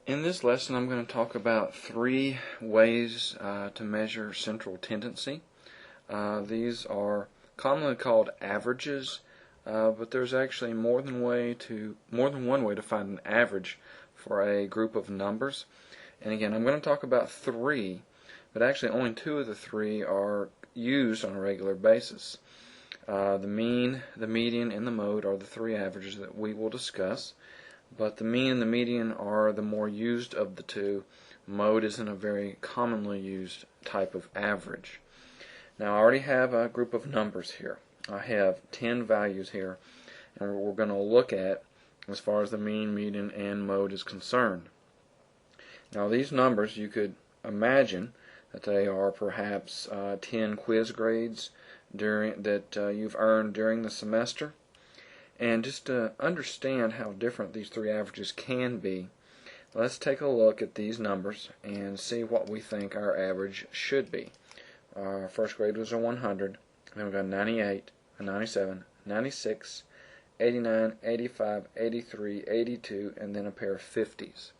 In this lesson, I'm going to talk about three ways to measure central tendency. These are commonly called averages, but there's actually more than one way to find an average for a group of numbers. And again, I'm going to talk about three, but actually only two of the three are used on a regular basis. The mean, the median, and the mode are the three averages that we will discuss. But the mean and the median are the more used of the two. Mode isn't a very commonly used type of average. Now I already have a group of numbers here. I have 10 values here, and we're going to look at as far as the mean, median, and mode is concerned. Now these numbers, you could imagine that they are perhaps 10 quiz grades that you've earned during the semester. And just to understand how different these three averages can be, let's take a look at these numbers and see what we think our average should be. Our first grade was a 100, then we got a 98, a 97, 96, 89, 85, 83, 82, and then a pair of 50s.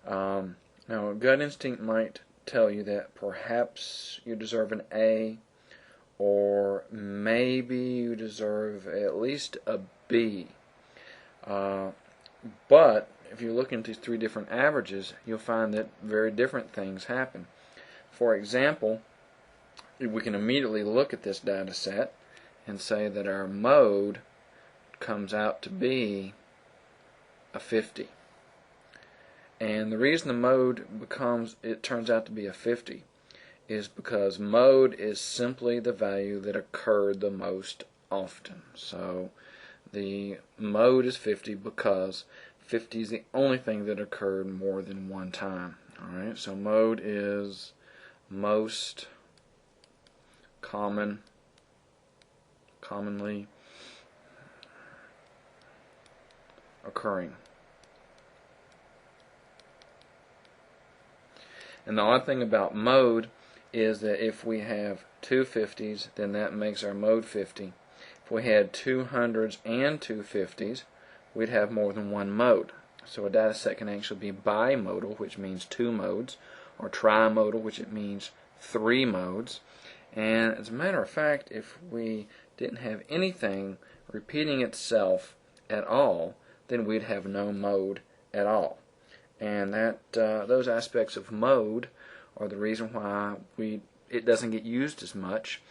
Now, a gut instinct might tell you that perhaps you deserve an A, or maybe you deserve at least a B. But if you look into these three different averages, you'll find that very different things happen. For example, we can immediately look at this data set and say that our mode comes out to be a 50. And the reason the mode turns out to be a 50 is because mode is simply the value that occurred the most often. So the mode is 50 because 50 is the only thing that occurred more than one time. Alright, so mode is most commonly occurring. And the odd thing about mode is that if we have two 50s, then that makes our mode 50. If we had two hundreds and two 50s, we'd have more than one mode. So a data set can actually be bimodal, which means two modes, or trimodal, which it means three modes. And as a matter of fact, if we didn't have anything repeating itself at all, then we'd have no mode at all. And those aspects of mode are the reason why it doesn't get used as much.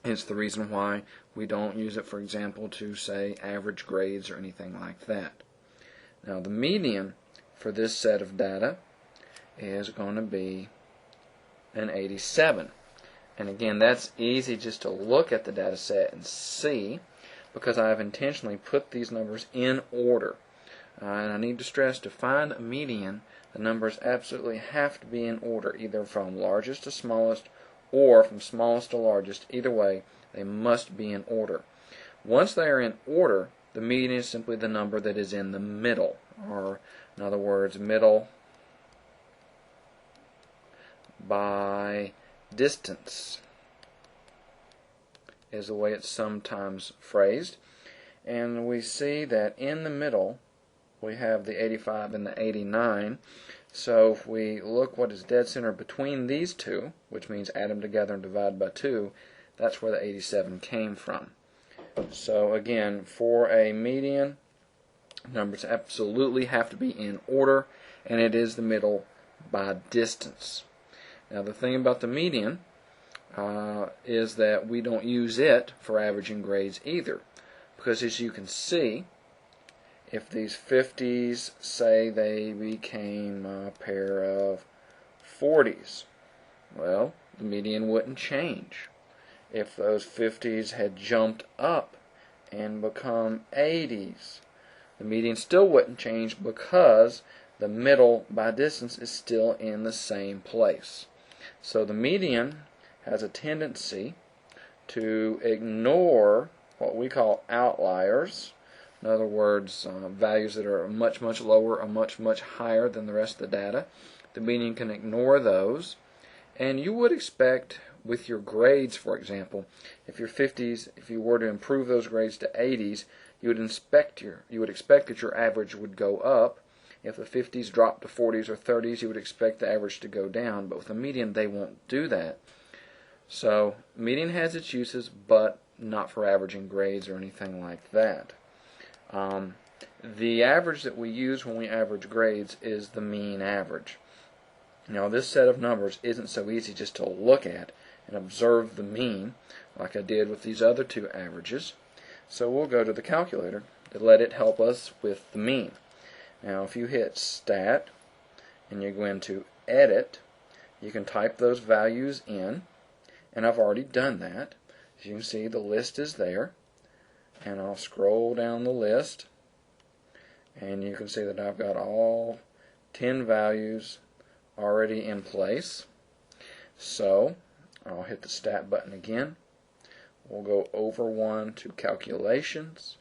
It's the reason why we don't use it, for example, to say average grades or anything like that. Now the median for this set of data is going to be an 87. And again, that's easy just to look at the data set and see, because I've intentionally put these numbers in order. And I need to stress, to find a median, the numbers absolutely have to be in order, either from largest to smallest or from smallest to largest. Either way, they must be in order. Once they are in order, the median is simply the number that is in the middle, or in other words, middle by distance is the way it's sometimes phrased. And we see that in the middle we have the 85 and the 89. So if we look what is dead center between these two, which means add them together and divide by 2, that's where the 87 came from. So again, for a median, numbers absolutely have to be in order, and it is the middle by distance. Now the thing about the median is that we don't use it for averaging grades either, because as you can see, if these 50s, say they became a pair of 40s, well, the median wouldn't change. If those 50s had jumped up and become 80s, the median still wouldn't change because the middle by distance is still in the same place. So the median has a tendency to ignore what we call outliers. In other words, values that are much, much lower or much, much higher than the rest of the data. The median can ignore those. And you would expect with your grades, for example, if your 50s, if you were to improve those grades to 80s, you would expect that your average would go up, If the 50s drop to 40s or 30s, you would expect the average to go down, but with a median, they won't do that. So median has its uses, but not for averaging grades or anything like that. The average that we use when we average grades is the mean average. Now this set of numbers isn't so easy just to look at and observe the mean like I did with these other two averages. So we'll go to the calculator to let it help us with the mean. Now if you hit Stat and you go into Edit, you can type those values in, and I've already done that. As you can see, the list is there, and I'll scroll down the list, and you can see that I've got all 10 values already in place. So I'll hit the Stat button again. We'll go over 1 to Calculations.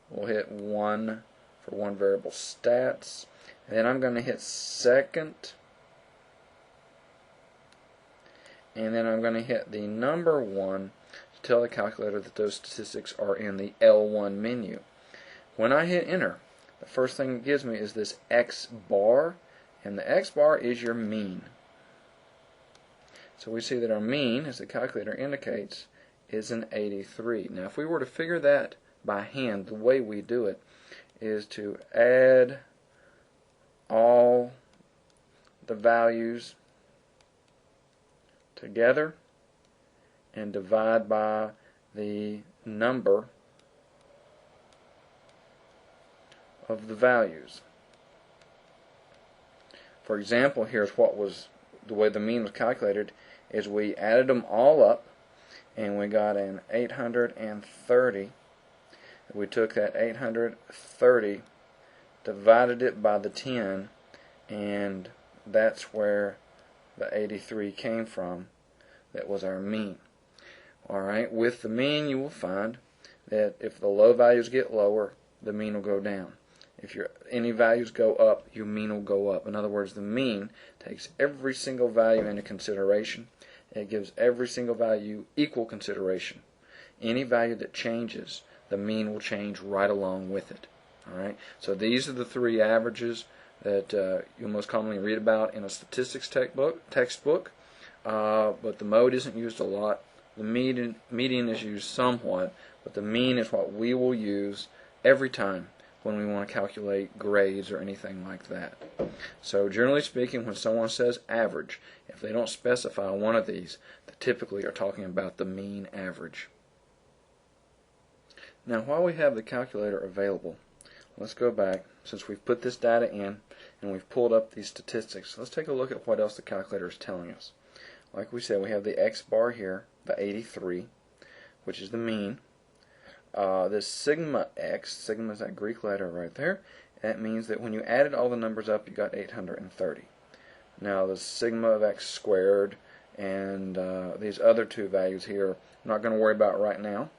We'll hit 1 for one variable Stats, and then I'm going to hit Second, and then I'm going to hit the number 1 to tell the calculator that those statistics are in the L1 menu. When I hit Enter, the first thing it gives me is this X bar, and the X bar is your mean. So we see that our mean, as the calculator indicates, is an 83. Now if we were to figure that by hand, the way we do it is to add all the values together and divide by the number of the values. For example, here's what was the way the mean was calculated, is we added them all up and we got an 830. We took that 830, divided it by the 10, and that's where the 83 came from. That was our mean. Alright, with the mean you will find that if the low values get lower, the mean will go down. If any values go up, your mean will go up. In other words, the mean takes every single value into consideration. It gives every single value equal consideration. Any value that changes, the mean will change right along with it. Alright, so these are the three averages that you'll most commonly read about in a statistics textbook, but the mode isn't used a lot. The median is used somewhat, but the mean is what we will use every time when we want to calculate grades or anything like that. So generally speaking, when someone says average, if they don't specify one of these, they typically are talking about the mean average. Now while we have the calculator available, let's go back, since we've put this data in and we've pulled up these statistics. Let's take a look at what else the calculator is telling us. Like we said, we have the X bar here, the 83, which is the mean. This sigma X, sigma is that Greek letter right there, that means that when you added all the numbers up, you got 830. Now the sigma of X squared and these other two values here, I'm not going to worry about right now.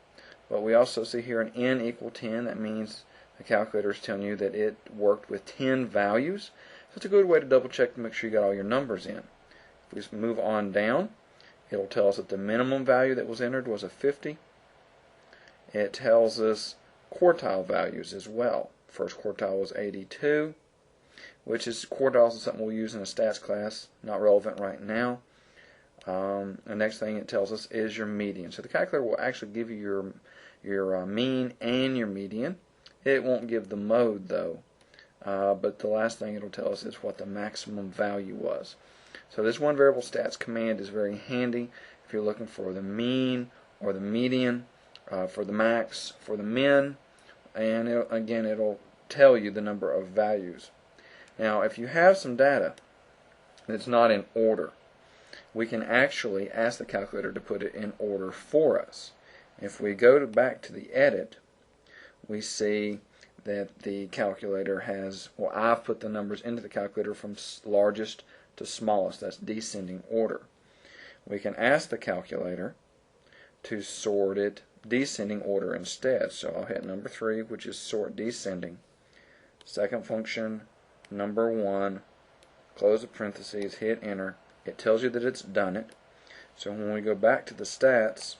But we also see here an n equal 10. That means the calculator is telling you that it worked with 10 values. So it's a good way to double check to make sure you got all your numbers in. If we move on down, it will tell us that the minimum value that was entered was a 50. It tells us quartile values as well. First quartile was 82, which is quartiles is something we'll use in a stats class, not relevant right now. The next thing it tells us is your median. So the calculator will actually give you your mean and your median. It won't give the mode though, but the last thing it'll tell us is what the maximum value was. So this one variable stats command is very handy if you're looking for the mean or the median, for the max, for the min, and it'll tell you the number of values. Now if you have some data that's not in order, we can actually ask the calculator to put it in order for us. If we go back to the edit, we see that the calculator has, well, I've put the numbers into the calculator from largest to smallest. That's descending order. We can ask the calculator to sort it descending order instead. So I'll hit number 3, which is sort descending. Second function, number 1, close the parentheses, hit enter. It tells you that it's done it. So when we go back to the stats,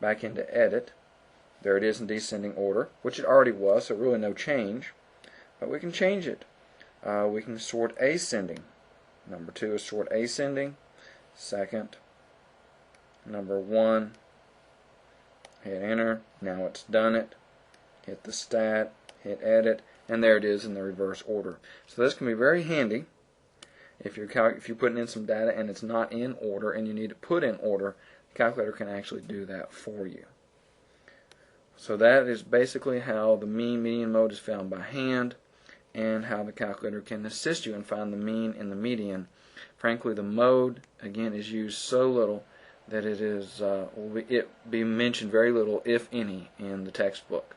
back into edit, there it is in descending order, which it already was, so really no change. But we can change it. We can sort ascending. Number 2 is sort ascending. Second, number 1, hit enter. Now it's done it. Hit the stat, hit edit, and there it is in the reverse order. So this can be very handy if you're putting in some data and it's not in order and you need to put in order. The calculator can actually do that for you. So that is basically how the mean median mode is found by hand, and how the calculator can assist you in finding the mean and the median. Frankly, the mode again is used so little that it will be mentioned very little, if any, in the textbook.